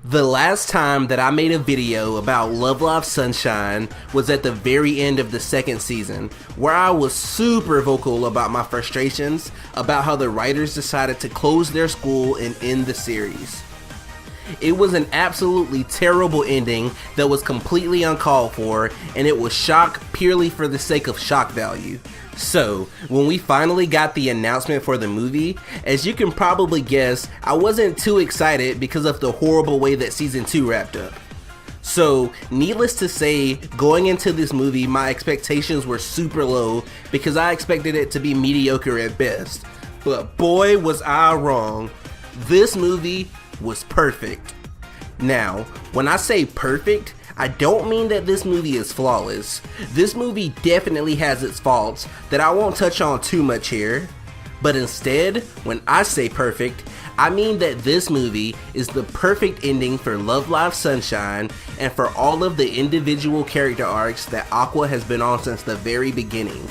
The last time that I made a video about Love Live Sunshine was at the very end of the second season, where I was super vocal about my frustrations about how the writers decided to close their school and end the series. It was an absolutely terrible ending that was completely uncalled for, and it was shock purely for the sake of shock value. So, when we finally got the announcement for the movie, as you can probably guess, I wasn't too excited because of the horrible way that season 2 wrapped up. So, needless to say, going into this movie, my expectations were super low because I expected it to be mediocre at best. But boy, was I wrong. This movie was perfect. Now, when I say perfect, I don't mean that this movie is flawless. This movie definitely has its faults that I won't touch on too much here. But instead, when I say perfect, I mean that this movie is the perfect ending for Love Live Sunshine and for all of the individual character arcs that Aqua has been on since the very beginning.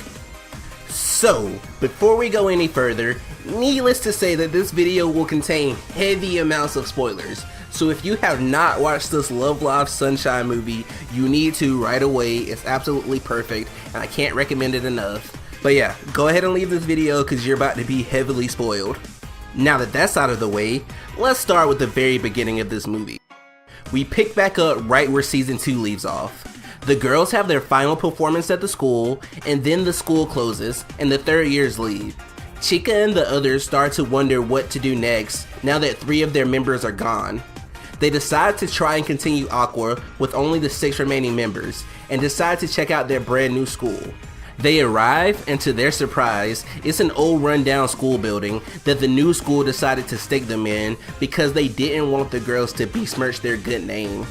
So, before we go any further, needless to say that this video will contain heavy amounts of spoilers. So if you have not watched this Love Live Sunshine movie, you need to right away. It's absolutely perfect, and I can't recommend it enough. But yeah, go ahead and leave this video because you're about to be heavily spoiled. Now that that's out of the way, let's start with the very beginning of this movie. We pick back up right where season 2 leaves off. The girls have their final performance at the school, and then the school closes, and the third years leave. Chica and the others start to wonder what to do next now that 3 of their members are gone. They decide to try and continue Aqua with only the 6 remaining members, and decide to check out their brand new school. They arrive, and to their surprise, it's an old rundown school building that the new school decided to stick them in because they didn't want the girls to besmirch their good name.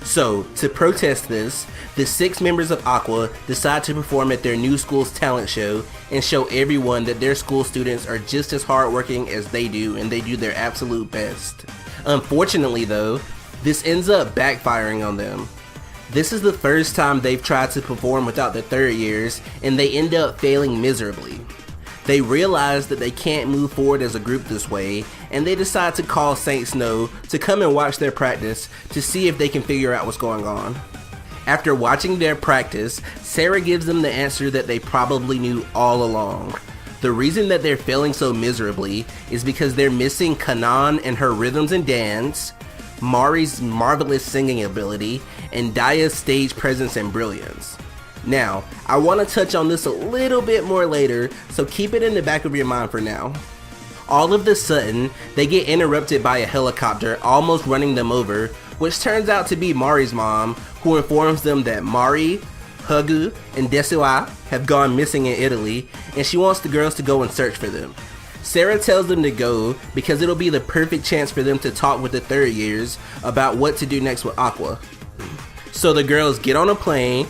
So, to protest this, the 6 members of Aqua decide to perform at their new school's talent show and show everyone that their school students are just as hardworking as they do, and they do their absolute best. Unfortunately though, this ends up backfiring on them. This is the first time they've tried to perform without the third years, and they end up failing miserably. They realize that they can't move forward as a group this way, and they decide to call Saint Snow to come and watch their practice to see if they can figure out what's going on. After watching their practice, Sarah gives them the answer that they probably knew all along. The reason that they're failing so miserably is because they're missing Kanan and her rhythms and dance, Mari's marvelous singing ability, and Daya's stage presence and brilliance. Now, I want to touch on this a little bit more later, so keep it in the back of your mind for now. All of a sudden, they get interrupted by a helicopter almost running them over, which turns out to be Mari's mom, who informs them that Mari, Hagu, and Desua have gone missing in Italy, and she wants the girls to go and search for them. Sarah tells them to go because it'll be the perfect chance for them to talk with the third years about what to do next with Aqua. So the girls get on a plane,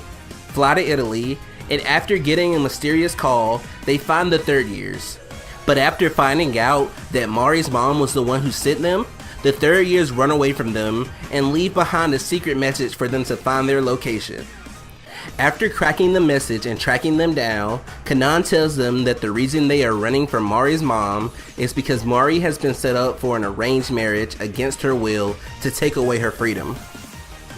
fly to Italy, and after getting a mysterious call, they find the third years. But after finding out that Mari's mom was the one who sent them, the third years run away from them and leave behind a secret message for them to find their location. After cracking the message and tracking them down, Kanan tells them that the reason they are running from Mari's mom is because Mari has been set up for an arranged marriage against her will to take away her freedom.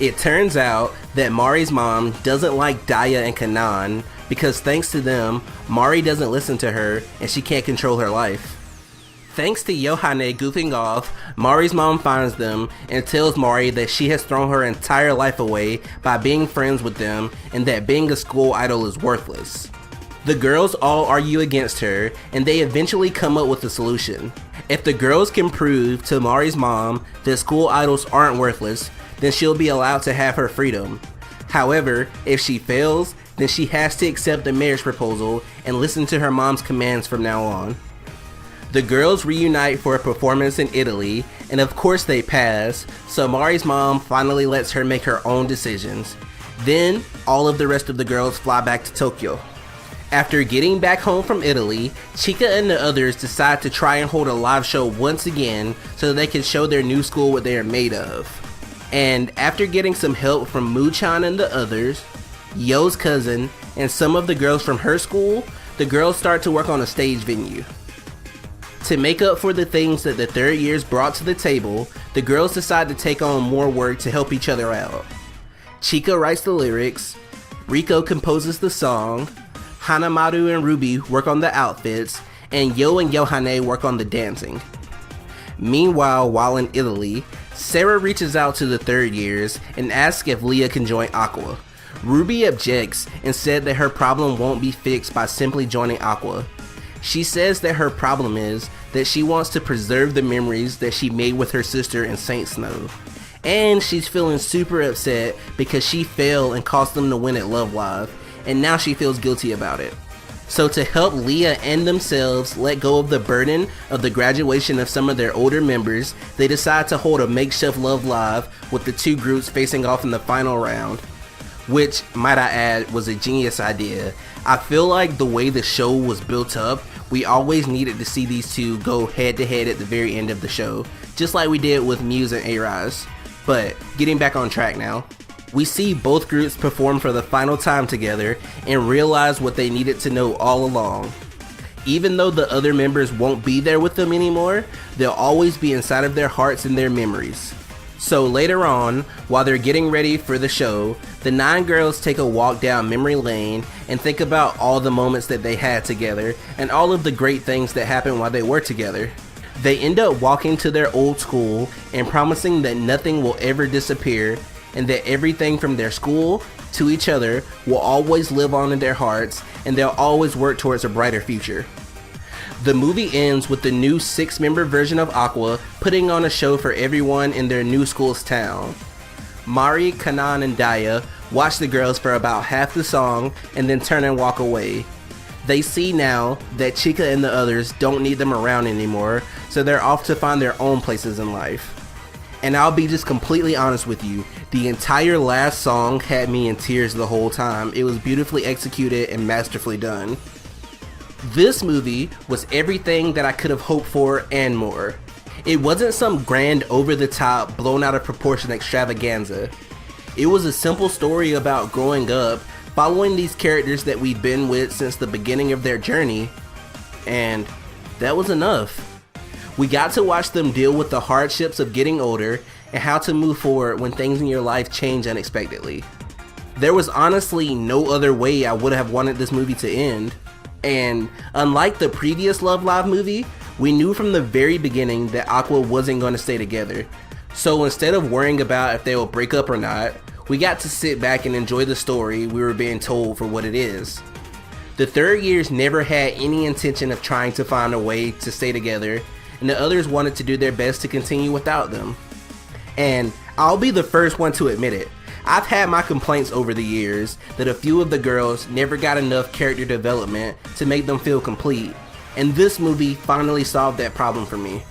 It turns out that Mari's mom doesn't like Daya and Kanan because thanks to them, Mari doesn't listen to her and she can't control her life. Thanks to Yohane goofing off, Mari's mom finds them and tells Mari that she has thrown her entire life away by being friends with them and that being a school idol is worthless. The girls all argue against her and they eventually come up with a solution. If the girls can prove to Mari's mom that school idols aren't worthless, then she'll be allowed to have her freedom. However, if she fails, then she has to accept the marriage proposal and listen to her mom's commands from now on. The girls reunite for a performance in Italy, and of course they pass, so Mari's mom finally lets her make her own decisions. Then, all of the rest of the girls fly back to Tokyo. After getting back home from Italy, Chica and the others decide to try and hold a live show once again so that they can show their new school what they are made of. And after getting some help from Mu-chan and the others, Yo's cousin, and some of the girls from her school, the girls start to work on a stage venue. To make up for the things that the third years brought to the table, the girls decide to take on more work to help each other out. Chika writes the lyrics, Riko composes the song, Hanamaru and Ruby work on the outfits, and Yo and Yohane work on the dancing. Meanwhile, while in Italy, Sarah reaches out to the third years and asks if Leah can join Aqua. Ruby objects and said that her problem won't be fixed by simply joining Aqua. She says that her problem is that she wants to preserve the memories that she made with her sister in Saint Snow. And she's feeling super upset because she failed and caused them to win at Love Live, and now she feels guilty about it. So to help Leah and themselves let go of the burden of the graduation of some of their older members, they decide to hold a makeshift Love Live with the two groups facing off in the final round. Which, might I add, was a genius idea. I feel like the way the show was built up, we always needed to see these two go head to head at the very end of the show, just like we did with Muse and A-Rise. But getting back on track now, we see both groups perform for the final time together and realize what they needed to know all along. Even though the other members won't be there with them anymore, they'll always be inside of their hearts and their memories. So later on, while they're getting ready for the show, the 9 girls take a walk down memory lane and think about all the moments that they had together and all of the great things that happened while they were together. They end up walking to their old school and promising that nothing will ever disappear and that everything from their school to each other will always live on in their hearts and they'll always work towards a brighter future. The movie ends with the new 6-member version of Aqua putting on a show for everyone in their new school's town. Mari, Kanan, and Daya watch the girls for about half the song and then turn and walk away. They see now that Chika and the others don't need them around anymore, so they're off to find their own places in life. And I'll be just completely honest with you, the entire last song had me in tears the whole time. It was beautifully executed and masterfully done. This movie was everything that I could have hoped for and more. It wasn't some grand, over-the-top, blown out of proportion extravaganza. It was a simple story about growing up, following these characters that we've been with since the beginning of their journey, and that was enough. We got to watch them deal with the hardships of getting older and how to move forward when things in your life change unexpectedly. There was honestly no other way I would have wanted this movie to end. And unlike the previous Love Live movie, we knew from the very beginning that Aqua wasn't going to stay together. So instead of worrying about if they will break up or not, we got to sit back and enjoy the story we were being told for what it is. The third years never had any intention of trying to find a way to stay together, and the others wanted to do their best to continue without them. And I'll be the first one to admit it. I've had my complaints over the years that a few of the girls never got enough character development to make them feel complete, and this movie finally solved that problem for me.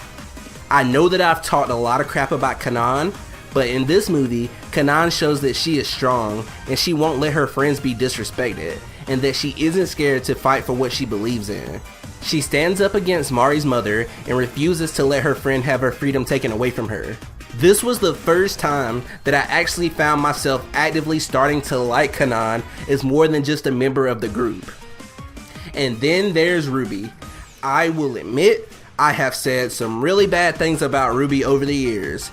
I know that I've talked a lot of crap about Kanan, but in this movie, Kanan shows that she is strong and she won't let her friends be disrespected, and that she isn't scared to fight for what she believes in. She stands up against Mari's mother and refuses to let her friend have her freedom taken away from her. This was the first time that I actually found myself actively starting to like Kanan as more than just a member of the group. And then there's Ruby. I will admit, I have said some really bad things about Ruby over the years.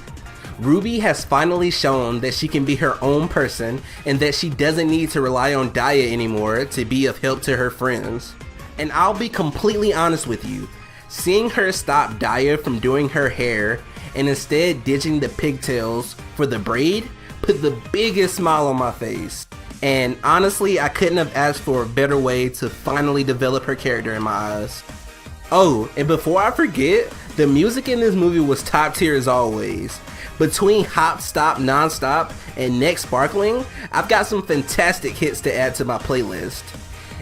Ruby has finally shown that she can be her own person and that she doesn't need to rely on Daya anymore to be of help to her friends. And I'll be completely honest with you, seeing her stop Daya from doing her hair and instead ditching the pigtails for the braid put the biggest smile on my face. And honestly, I couldn't have asked for a better way to finally develop her character in my eyes. Oh, and before I forget, the music in this movie was top tier as always. Between Hop, Stop, Nonstop, and Next Sparkling, I've got some fantastic hits to add to my playlist.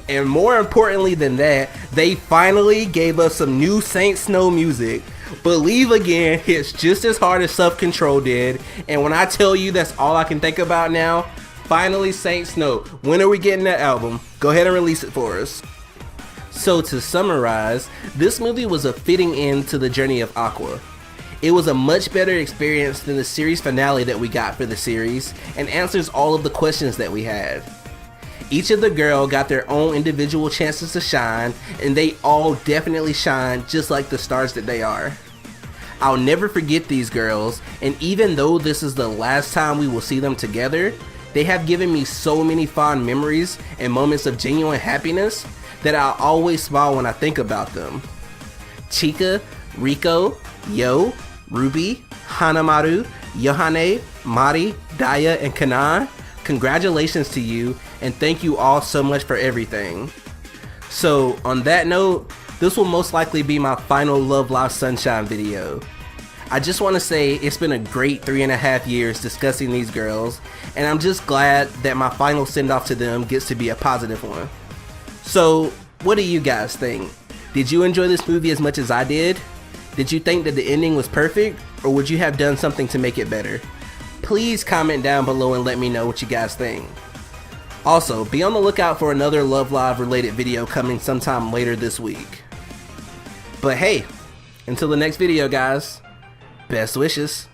And more importantly than that, they finally gave us some new Saint Snow music. Believe Again hits just as hard as Self-Control did, and when I tell you that's all I can think about now, finally Saint Snow, when are we getting that album? Go ahead and release it for us. So to summarize, this movie was a fitting end to the journey of Aqua. It was a much better experience than the series finale that we got for the series, and answers all of the questions that we had. Each of the girls got their own individual chances to shine, and they all definitely shine just like the stars that they are. I'll never forget these girls, and even though this is the last time we will see them together, they have given me so many fond memories and moments of genuine happiness that I'll always smile when I think about them. Chika, Riko, Yo, Ruby, Hanamaru, Yohane, Mari, Daya, and Kanan, congratulations to you, and thank you all so much for everything. So on that note, this will most likely be my final Love Live Sunshine video. I just want to say it's been a great 3.5 years discussing these girls, and I'm just glad that my final send-off to them gets to be a positive one. So what do you guys think? Did you enjoy this movie as much as I did? Did you think that the ending was perfect, or would you have done something to make it better? Please comment down below and let me know what you guys think. Also, be on the lookout for another Love Live related video coming sometime later this week. But hey, until the next video guys, best wishes.